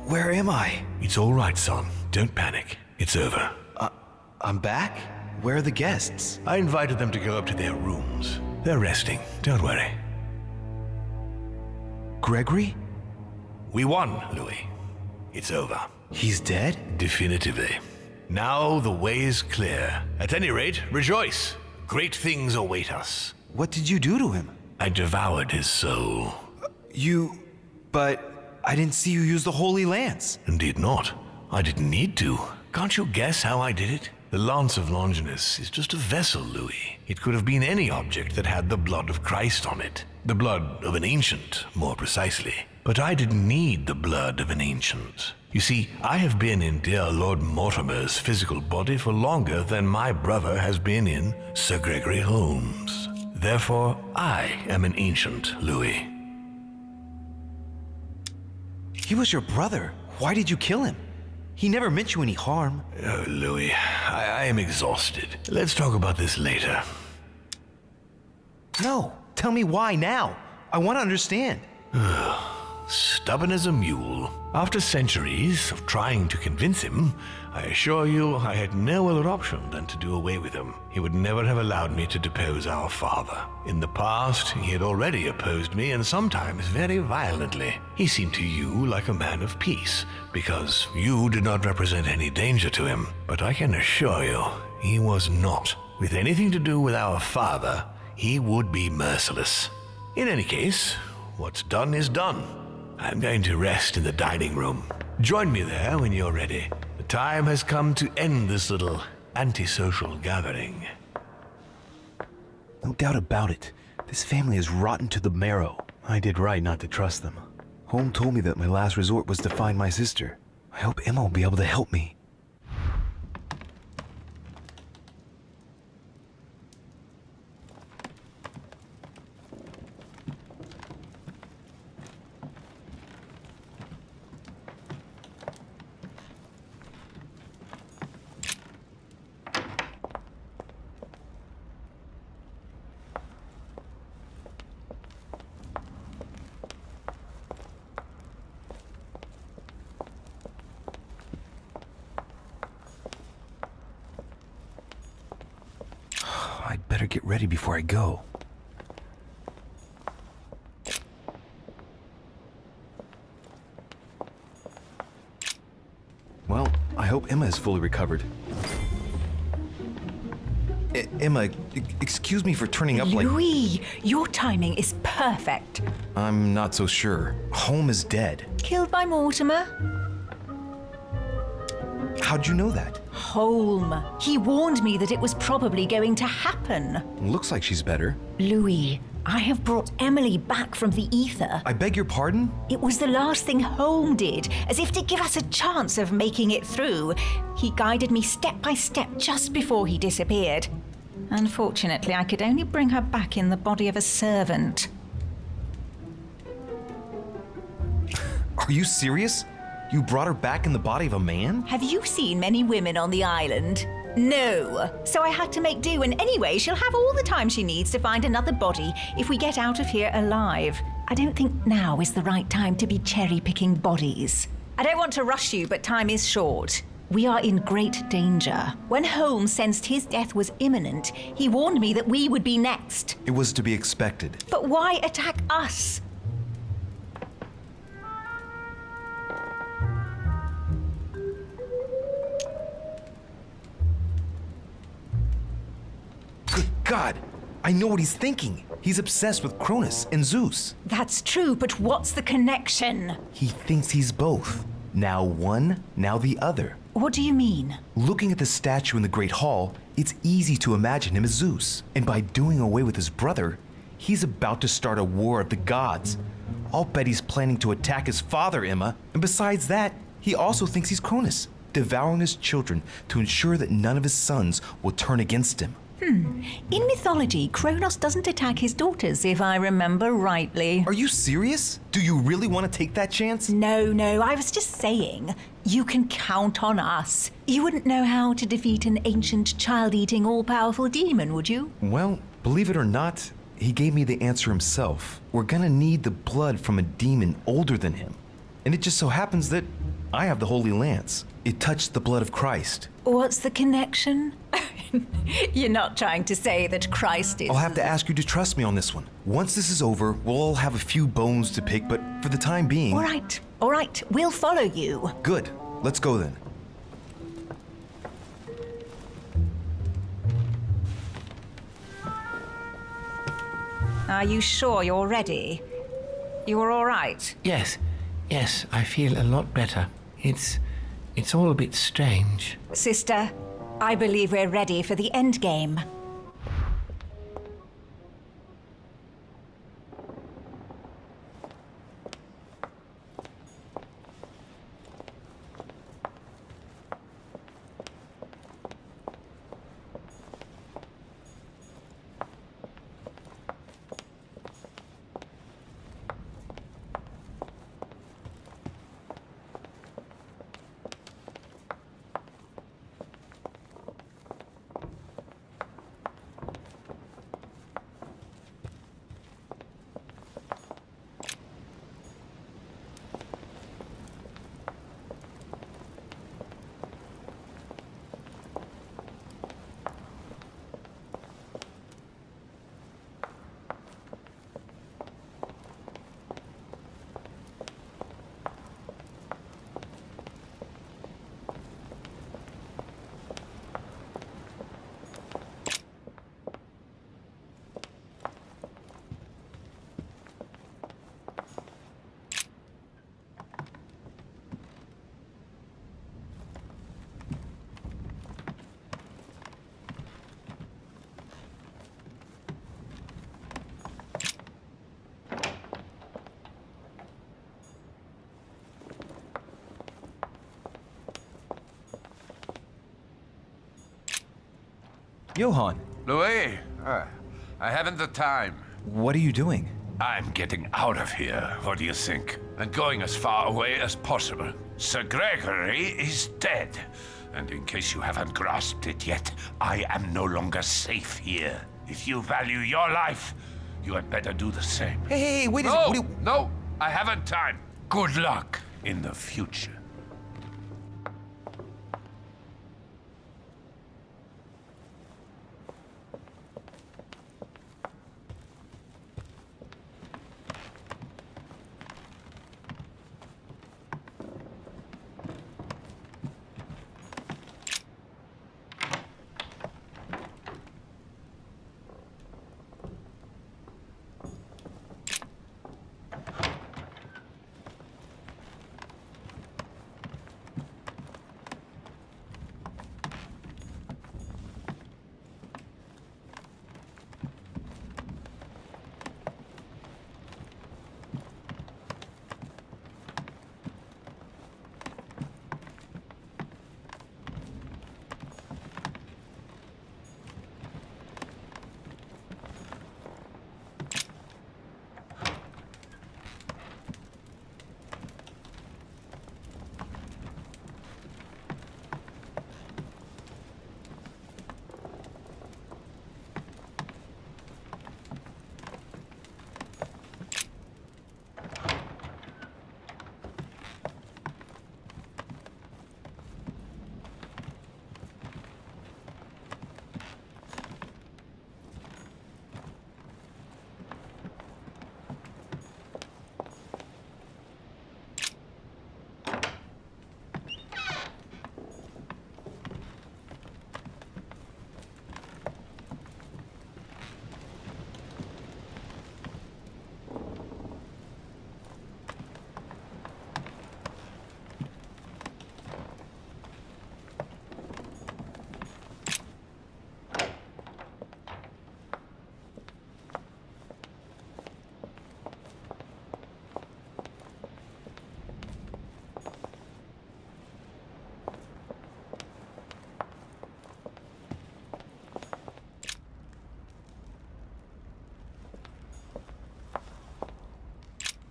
Where am I? It's all right, son. Don't panic. It's over. I'm back? Where are the guests? I invited them to go up to their rooms. They're resting. Don't worry. Gregory? We won, Louis. It's over. He's dead? Definitively. Now the way is clear. At any rate, rejoice. Great things await us. What did you do to him? I devoured his soul. But I didn't see you use the Holy Lance. Indeed not. I didn't need to. Can't you guess how I did it? The Lance of Longinus is just a vessel, Louis. It could have been any object that had the blood of Christ on it. The blood of an ancient, more precisely. But I didn't need the blood of an ancient. You see, I have been in dear Lord Mortimer's physical body for longer than my brother has been in Sir Gregory Holmes. Therefore, I am an ancient, Louis. He was your brother. Why did you kill him? He never meant you any harm. Oh, Louis, I am exhausted. Let's talk about this later. No, tell me why now. I want to understand. Stubborn as a mule. After centuries of trying to convince him, I assure you I had no other option than to do away with him. He would never have allowed me to depose our father. In the past, he had already opposed me, and sometimes very violently. He seemed to you like a man of peace, because you did not represent any danger to him. But I can assure you, he was not. With anything to do with our father, he would be merciless. In any case, what's done is done. I'm going to rest in the dining room. Join me there when you're ready. The time has come to end this little antisocial gathering. No doubt about it. This family is rotten to the marrow. I did right not to trust them. Holmes told me that my last resort was to find my sister. I hope Emma will be able to help me. I'd better get ready before I go. Well, I hope Emma is fully recovered. Emma, excuse me for turning up like... Louis, your timing is perfect. I'm not so sure. Holmes is dead. Killed by Mortimer? How'd you know that? Holmes. He warned me that it was probably going to happen. Looks like she's better. Louis, I have brought Emily back from the ether. I beg your pardon? It was the last thing Holmes did, as if to give us a chance of making it through. He guided me step by step just before he disappeared. Unfortunately, I could only bring her back in the body of a servant. Are you serious? You brought her back in the body of a man? Have you seen many women on the island? No. So I had to make do, and anyway, she'll have all the time she needs to find another body if we get out of here alive. I don't think now is the right time to be cherry-picking bodies. I don't want to rush you, but time is short. We are in great danger. When Holmes sensed his death was imminent, he warned me that we would be next. It was to be expected. But why attack us? Good God! I know what he's thinking. He's obsessed with Cronus and Zeus. That's true, but what's the connection? He thinks he's both. Now one, now the other. What do you mean? Looking at the statue in the Great Hall, it's easy to imagine him as Zeus. And by doing away with his brother, he's about to start a war of the gods. I'll bet he's planning to attack his father, Emma. And besides that, he also thinks he's Cronus, devouring his children to ensure that none of his sons will turn against him. In mythology, Kronos doesn't attack his daughters, if I remember rightly. Are you serious? Do you really want to take that chance? No, I was just saying. You can count on us. You wouldn't know how to defeat an ancient, child-eating, all-powerful demon, would you? Well, believe it or not, He gave me the answer himself. We're gonna need the blood from a demon older than him. And it just so happens that I have the Holy Lance. It touched the blood of Christ. What's the connection? You're not trying to say that Christ is... I'll have to ask you to trust me on this one. Once this is over, we'll all have a few bones to pick, but for the time being... All right, we'll follow you. Good. Let's go then. Are you sure you're ready? You're all right? Yes, I feel a lot better. It's all a bit strange. Sister, I believe we're ready for the end game. Johann, Louis, I haven't the time. what are you doing? I'm getting out of here, what do you think? And going as far away as possible. Sir Gregory is dead. And in case you haven't grasped it yet, I am no longer safe here. If you value your life, you had better do the same. Hey, wait a No, second. no, I haven't time. Good luck in the future.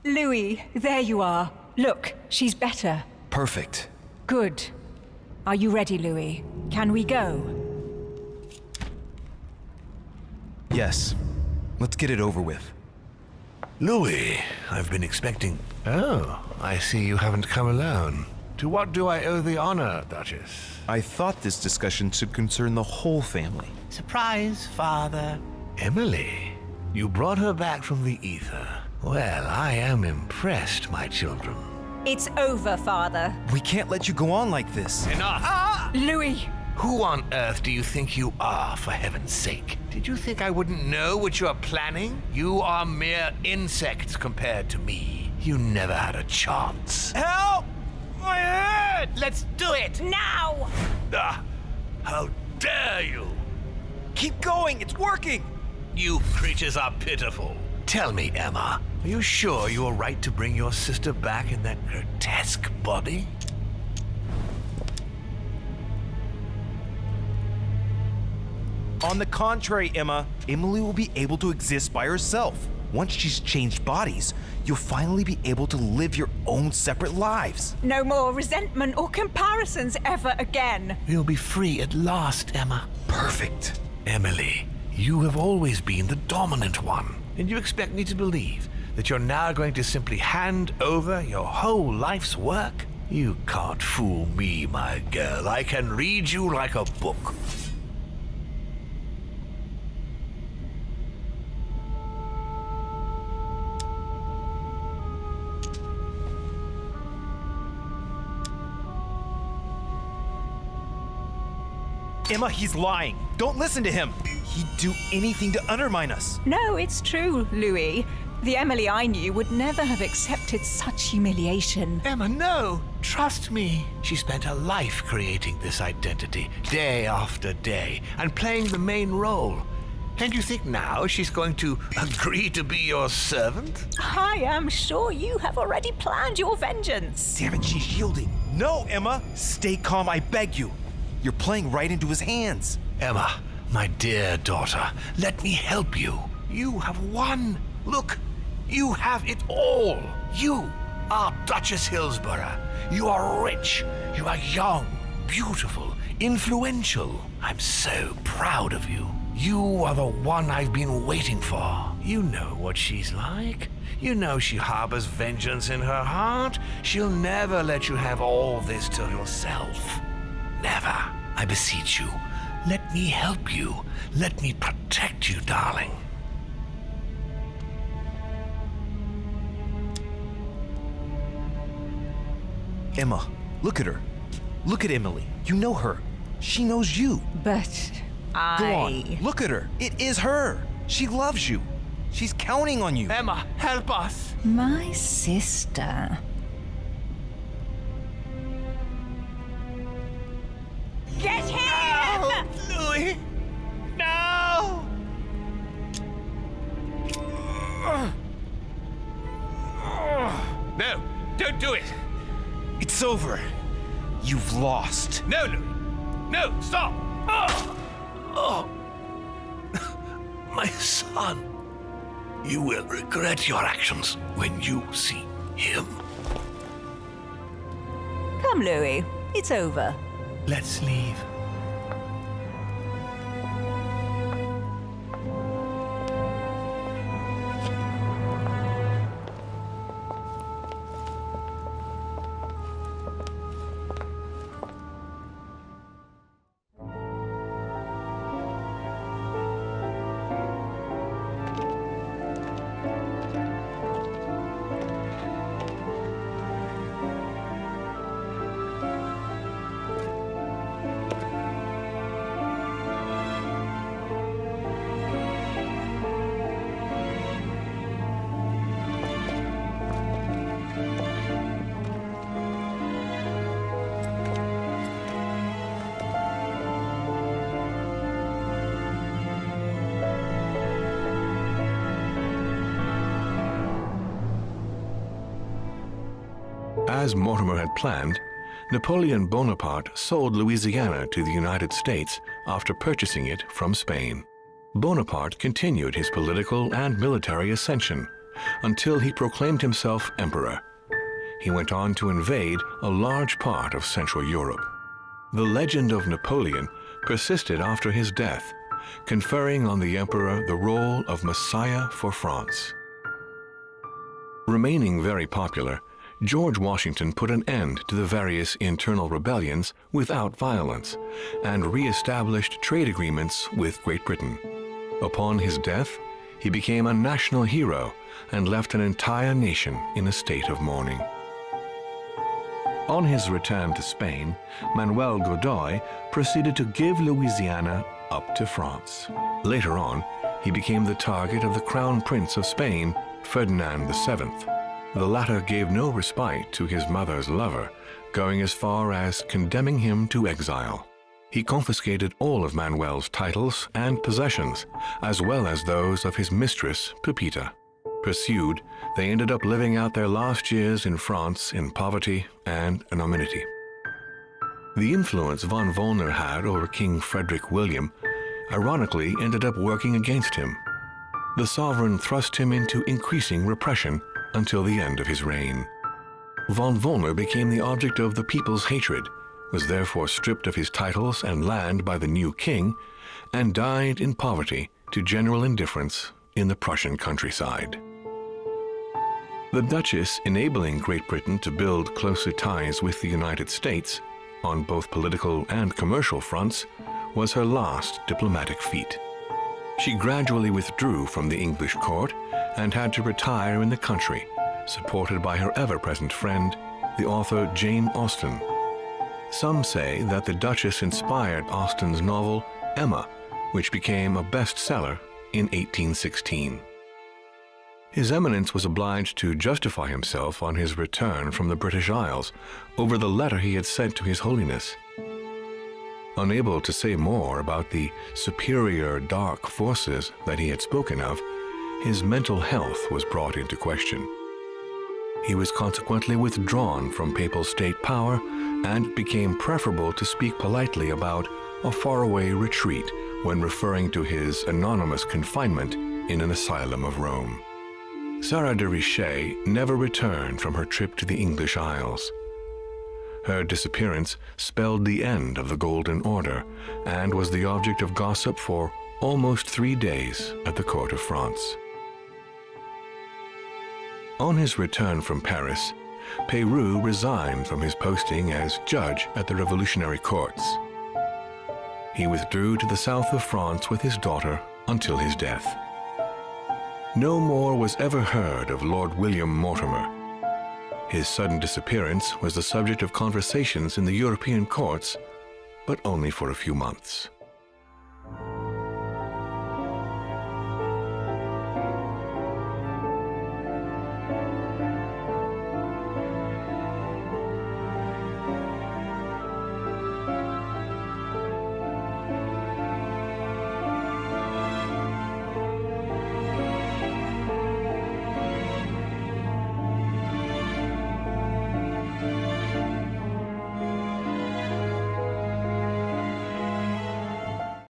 Louis, there you are. Look, she's better. Perfect. Good. Are you ready, Louis? Can we go? Yes. Let's get it over with. Louis, I've been expecting... Oh, I see you haven't come alone. To what do I owe the honor, Duchess? I thought this discussion should concern the whole family. Surprise, Father. Emily, you brought her back from the ether. Well, I am impressed, my children. It's over, Father. We can't let you go on like this. Enough! Louis! Who on earth do you think you are, for heaven's sake? Did you think I wouldn't know what you are planning? You are mere insects compared to me. You never had a chance. Help! My head! Let's do it! Now! Ah, how dare you! Keep going, it's working! You creatures are pitiful. Tell me, Emma, are you sure you are right to bring your sister back in that grotesque body? On the contrary, Emma, Emily will be able to exist by herself. Once she's changed bodies, you'll finally be able to live your own separate lives. No more resentment or comparisons ever again. You'll be free at last, Emma. Perfect. Emily, you have always been the dominant one, and you expect me to believe that you're now going to simply hand over your whole life's work? You can't fool me, my girl. I can read you like a book. Emma, he's lying. Don't listen to him. He'd do anything to undermine us. No, it's true, Louis. The Emily I knew would never have accepted such humiliation. Emma, no! Trust me. She spent her life creating this identity, day after day, and playing the main role. And you think now she's going to agree to be your servant? I am sure you have already planned your vengeance. Damn it, she's yielding. No, Emma. Stay calm, I beg you. You're playing right into his hands. Emma, my dear daughter, let me help you. You have won. Look, you have it all. You are Duchess Hillsborough. You are rich. You are young, beautiful, influential. I'm so proud of you. You are the one I've been waiting for. You know what she's like. You know she harbors vengeance in her heart. She'll never let you have all this to yourself. Never. I beseech you. Let me help you. Let me protect you, darling. Emma, look at her. Look at Emily. You know her. She knows you. But Go on. Look at her. It is her. She loves you. She's counting on you. Emma, help us. My sister. Get him! Louis! No! No, don't do it. It's over. You've lost. No, Louis. No, stop. Oh! My son! You will regret your actions when you see him. Come, Louis. It's over. Let's leave. As Mortimer had planned, Napoleon Bonaparte sold Louisiana to the United States after purchasing it from Spain. Bonaparte continued his political and military ascension until he proclaimed himself emperor. He went on to invade a large part of Central Europe. The legend of Napoleon persisted after his death conferring on the emperor the role of Messiah for France. Remaining very popular, George Washington put an end to the various internal rebellions without violence and re-established trade agreements with Great Britain. Upon his death, he became a national hero and left an entire nation in a state of mourning. On his return to Spain, Manuel Godoy proceeded to give Louisiana up to France. Later on, he became the target of the Crown Prince of Spain, Ferdinand VII. The latter gave no respite to his mother's lover, going as far as condemning him to exile. He confiscated all of Manuel's titles and possessions, as well as those of his mistress, Pepita. Pursued, they ended up living out their last years in France in poverty and anonymity. The influence von Wollner had over King Frederick William ironically ended up working against him. The sovereign thrust him into increasing repression until the end of his reign. Von Wollner became the object of the people's hatred, was therefore stripped of his titles and land by the new king, and died in poverty to general indifference in the Prussian countryside. The Duchess, enabling Great Britain to build closer ties with the United States, on both political and commercial fronts, was her last diplomatic feat. She gradually withdrew from the English court and had to retire in the country, supported by her ever-present friend, the author Jane Austen. Some say that the Duchess inspired Austen's novel Emma, which became a bestseller in 1816. His Eminence was obliged to justify himself on his return from the British Isles over the letter he had sent to His Holiness. Unable to say more about the superior dark forces that he had spoken of, his mental health was brought into question. He was consequently withdrawn from papal state power, and it became preferable to speak politely about a faraway retreat when referring to his anonymous confinement in an asylum of Rome. Sarah de Richet never returned from her trip to the English Isles. Her disappearance spelled the end of the Golden Order and was the object of gossip for almost 3 days at the court of France. On his return from Paris, Peyroux resigned from his posting as judge at the revolutionary courts. He withdrew to the south of France with his daughter until his death. No more was ever heard of Lord William Mortimer. His sudden disappearance was the subject of conversations in the European courts, but only for a few months.